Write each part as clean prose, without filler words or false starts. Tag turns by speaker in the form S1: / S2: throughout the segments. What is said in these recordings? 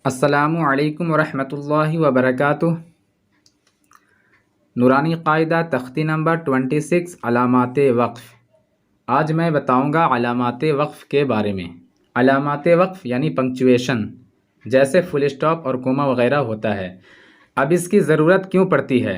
S1: السلام علیکم ورحمۃ اللہ وبرکاتہ۔ نورانی قاعدہ تختی نمبر 26 علامات وقف۔ آج میں بتاؤں گا علامات وقف کے بارے میں۔ علامات وقف یعنی پنکچویشن، جیسے فل اسٹاپ اور کوما وغیرہ ہوتا ہے۔ اب اس کی ضرورت کیوں پڑتی ہے؟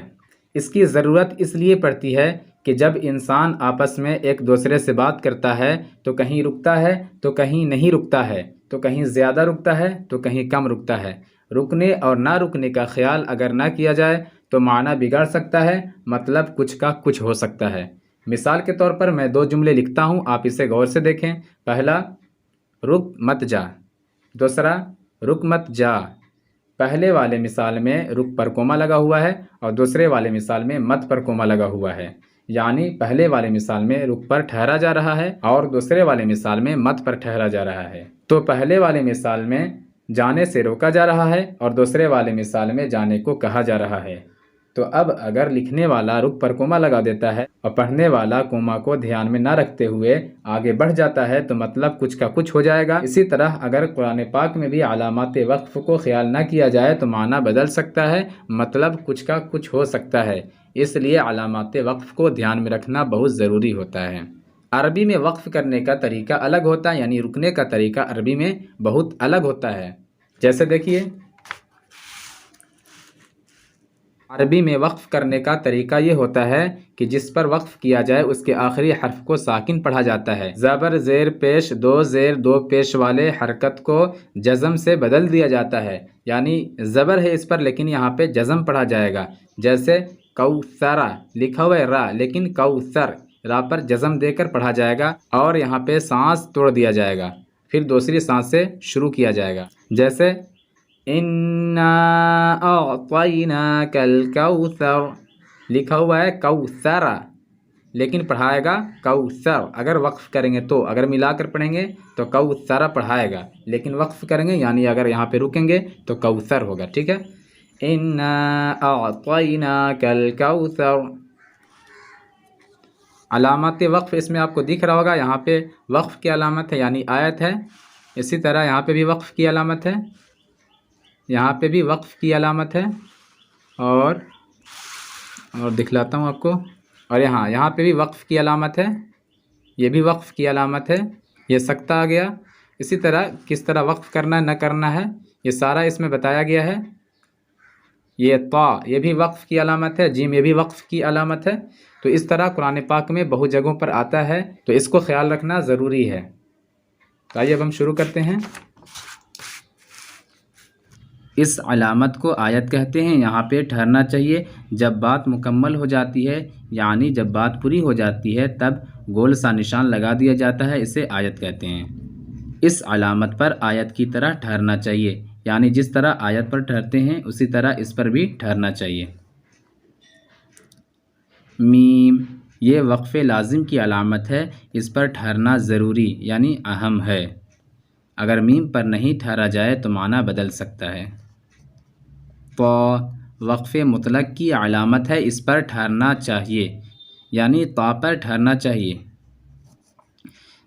S1: اس کی ضرورت اس لیے پڑتی ہے کہ جب انسان آپس میں ایک دوسرے سے بات کرتا ہے تو کہیں رکتا ہے تو کہیں نہیں رکتا ہے، تو کہیں زیادہ رکتا ہے تو کہیں کم رکتا ہے۔ رکنے اور نہ رکنے کا خیال اگر نہ کیا جائے تو معنی بگڑ سکتا ہے، مطلب کچھ کا کچھ ہو سکتا ہے۔ مثال کے طور پر میں 2 جملے لکھتا ہوں، آپ اسے غور سے دیکھیں۔ پہلا، رک مت جا۔ دوسرا، رک مت جا۔ پہلے والے مثال میں رک پر کوما لگا ہوا ہے اور دوسرے والے مثال میں مت پر کوما لگا ہوا ہے، یعنی پہلے والے مثال میں رک پر ٹھہرا جا رہا ہے اور دوسرے والے مثال میں مت پر ٹھہرا جا رہا ہے۔ تو پہلے والے مثال میں جانے سے روکا جا رہا ہے اور دوسرے والے مثال میں جانے کو کہا جا رہا ہے۔ تو اب اگر لکھنے والا رک پر کوما لگا دیتا ہے اور پڑھنے والا کوما کو دھیان میں نہ رکھتے ہوئے آگے بڑھ جاتا ہے تو مطلب کچھ کا کچھ ہو جائے گا۔ اسی طرح اگر قرآن پاک میں بھی علامات وقف کو خیال نہ کیا جائے تو معنی بدل سکتا ہے، مطلب کچھ کا کچھ ہو سکتا ہے۔ اس لیے علامات وقف کو دھیان میں رکھنا بہت ضروری ہوتا ہے۔ عربی میں وقف کرنے کا طریقہ الگ ہوتا ہے، یعنی رکنے کا طریقہ عربی میں بہت الگ ہوتا ہے۔ جیسے دیکھیے، عربی میں وقف کرنے کا طریقہ یہ ہوتا ہے کہ جس پر وقف کیا جائے اس کے آخری حرف کو ساکن پڑھا جاتا ہے۔ زبر زیر پیش 2 زیر 2 پیش والے حرکت کو جزم سے بدل دیا جاتا ہے، یعنی زبر ہے اس پر لیکن یہاں پہ جزم پڑھا جائے گا۔ جیسے کوثر لکھا ہوا ہے را، لیکن کوثر را پر جزم دے کر پڑھا جائے گا اور یہاں پہ سانس توڑ دیا جائے گا، پھر دوسری سانس سے شروع کیا جائے گا۔ جیسے اِنَّا أَعْطَيْنَاكَ الْكَوْثَرَ لکھا ہوا ہے کوثر لیکن پڑھائے گا کوثر۔ اگر وقف کریں گے تو، اگر ملا کر پڑھیں گے تو کوثر پڑھائے گا، لیکن وقف کریں گے یعنی اگر یہاں پہ رکیں گے تو کوثر ہوگا، ٹھیک ہے۔ اِنَّا أَعْطَيْنَاكَ الْكَوْثَرَ۔ علامات وقف اس میں آپ کو دکھ رہا ہوگا، یہاں پہ وقف کی علامت ہے یعنی آیت ہے، اسی طرح یہاں پہ بھی وقف کی علامت ہے، یہاں پہ بھی وقف کی علامت ہے، اور دکھلاتا ہوں آپ کو، اور یہاں پہ بھی وقف کی علامت ہے، یہ بھی وقف کی علامت ہے، یہ سکتہ آ گیا۔ اسی طرح کس طرح وقف کرنا ہے نہ کرنا ہے یہ سارا اس میں بتایا گیا ہے۔ یہ طا یہ بھی وقف کی علامت ہے، جیم یہ بھی وقف کی علامت ہے۔ تو اس طرح قرآن پاک میں بہت جگہوں پر آتا ہے، تو اس کو خیال رکھنا ضروری ہے۔ تو آئیے اب ہم شروع کرتے ہیں۔ اس علامت کو آیت کہتے ہیں۔ یہاں پہ ٹھہرنا چاہیے جب بات مکمل ہو جاتی ہے، یعنی جب بات پوری ہو جاتی ہے تب گول سا نشان لگا دیا جاتا ہے، اسے آیت کہتے ہیں۔ اس علامت پر آیت کی طرح ٹھہرنا چاہیے، یعنی جس طرح آیت پر ٹھہرتے ہیں اسی طرح اس پر بھی ٹھہرنا چاہیے۔ میم یہ وقف لازم کی علامت ہے، اس پر ٹھہرنا ضروری یعنی اہم ہے۔ اگر میم پر نہیں ٹھہرا جائے تو معنی بدل سکتا ہے۔ طا وقف مطلق کی علامت ہے، اس پر ٹھہرنا چاہیے، یعنی طا پر ٹھہرنا چاہیے۔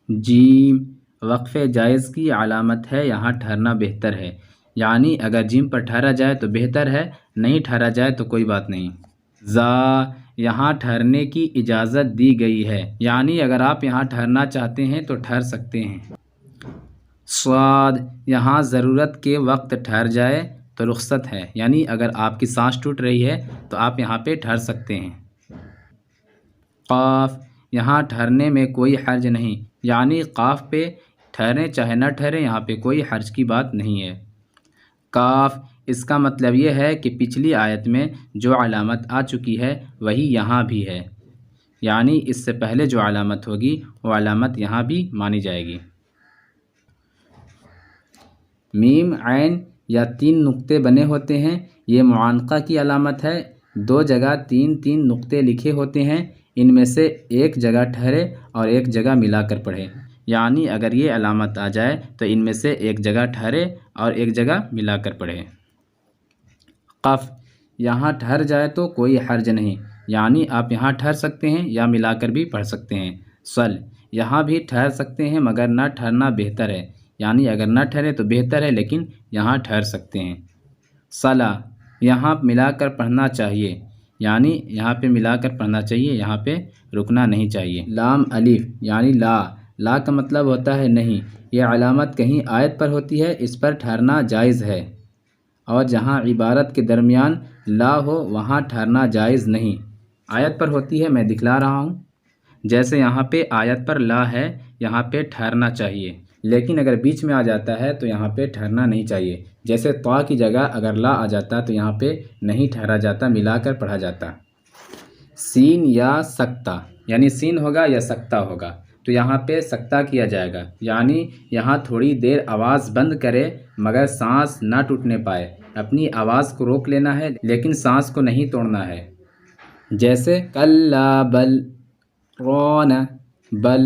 S1: جیم وقف جائز کی علامت ہے، یہاں ٹھہرنا بہتر ہے، یعنی اگر جیم پر ٹھہرا جائے تو بہتر ہے، نہیں ٹھہرا جائے تو کوئی بات نہیں۔ زا یہاں ٹھہرنے کی اجازت دی گئی ہے، یعنی اگر آپ یہاں ٹھہرنا چاہتے ہیں تو ٹھہر سکتے ہیں۔ صاد یہاں ضرورت کے وقت ٹھہر جائے تو رخصت ہے، یعنی اگر آپ کی سانس ٹوٹ رہی ہے تو آپ یہاں پہ ٹھہر سکتے ہیں۔ قاف یہاں ٹھہرنے میں کوئی حرج نہیں، یعنی قاف پہ ٹھہریں چاہے نہ ٹھہریں یہاں پہ کوئی حرج کی بات نہیں ہے۔ کاف اس کا مطلب یہ ہے کہ پچھلی آیت میں جو علامت آ چکی ہے وہی یہاں بھی ہے، یعنی اس سے پہلے جو علامت ہوگی وہ علامت یہاں بھی مانی جائے گی۔ میم عین یا 3 نقطے بنے ہوتے ہیں، یہ معانقہ کی علامت ہے۔ 2 جگہ 3 نقطے لکھے ہوتے ہیں، ان میں سے ایک جگہ ٹھہرے اور ایک جگہ ملا کر پڑھے، یعنی اگر یہ علامت آ جائے تو ان میں سے ایک جگہ ٹھہرے اور ایک جگہ ملا کر پڑھے۔ قف یہاں ٹھہر جائے تو کوئی حرج نہیں، یعنی آپ یہاں ٹھہر سکتے ہیں یا ملا کر بھی پڑھ سکتے ہیں۔ صل یہاں بھی ٹھہر سکتے ہیں مگر نہ ٹھہرنا بہتر ہے، یعنی اگر نہ ٹھہرے تو بہتر ہے، لیکن یہاں ٹھہر سکتے ہیں۔ صلا، یہاں ملا کر پڑھنا چاہیے، یعنی یہاں پہ ملا کر پڑھنا چاہیے، یہاں پہ رکنا نہیں چاہیے۔ لام الف یعنی لا کا مطلب ہوتا ہے نہیں، یہ علامت کہیں آیت پر ہوتی ہے، اس پر ٹھہرنا جائز ہے، اور جہاں عبارت کے درمیان لا ہو وہاں ٹھہرنا جائز نہیں۔ آیت پر ہوتی ہے، میں دکھلا رہا ہوں، جیسے یہاں پہ آیت پر لا ہے، یہاں پہ ٹھہرنا چاہیے، لیکن اگر بیچ میں آ جاتا ہے تو یہاں پہ ٹھہرنا نہیں چاہیے۔ جیسے طا کی جگہ اگر لا آ جاتا تو یہاں پہ نہیں ٹھہرا جاتا، ملا کر پڑھا جاتا۔ سین یا سکتہ، یعنی سین ہوگا یا سکتہ ہوگا، تو یہاں پہ سکتہ کیا جائے گا، یعنی یہاں تھوڑی دیر آواز بند کرے مگر سانس نہ ٹوٹنے پائے، اپنی آواز کو روک لینا ہے لیکن سانس کو نہیں توڑنا ہے۔ جیسے کلا بل رون، بل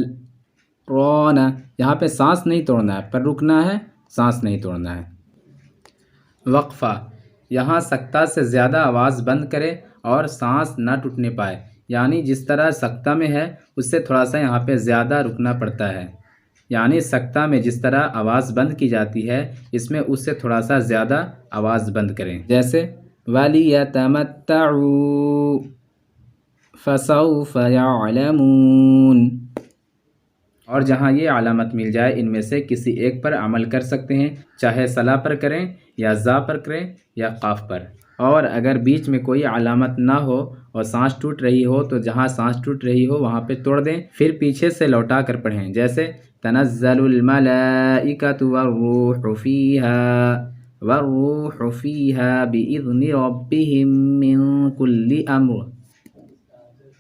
S1: رون، یہاں پہ سانس نہیں توڑنا ہے، پر رکنا ہے، سانس نہیں توڑنا ہے۔ وقفہ، یہاں سکتہ سے زیادہ آواز بند کرے اور سانس نہ ٹوٹنے پائے، یعنی جس طرح سکتہ میں ہے اس سے تھوڑا سا یہاں پہ زیادہ رکنا پڑتا ہے، یعنی سکتہ میں جس طرح آواز بند کی جاتی ہے اس میں اس سے تھوڑا سا زیادہ آواز بند کریں۔ جیسے وَلِيَتَمَتَّعُوا فَسَوْفَ يَعْلَمُونَ، اور جہاں یہ علامت مل جائے ان میں سے کسی ایک پر عمل کر سکتے ہیں، چاہے صلا پر کریں یا زا پر کریں یا قاف پر۔ اور اگر بیچ میں کوئی علامت نہ ہو اور سانس ٹوٹ رہی ہو تو جہاں سانس ٹوٹ رہی ہو وہاں پہ توڑ دیں، پھر پیچھے سے لوٹا کر پڑھیں۔ جیسے تنزل الملائکۃ والروح فیہا بإذن ربہم من کل امر،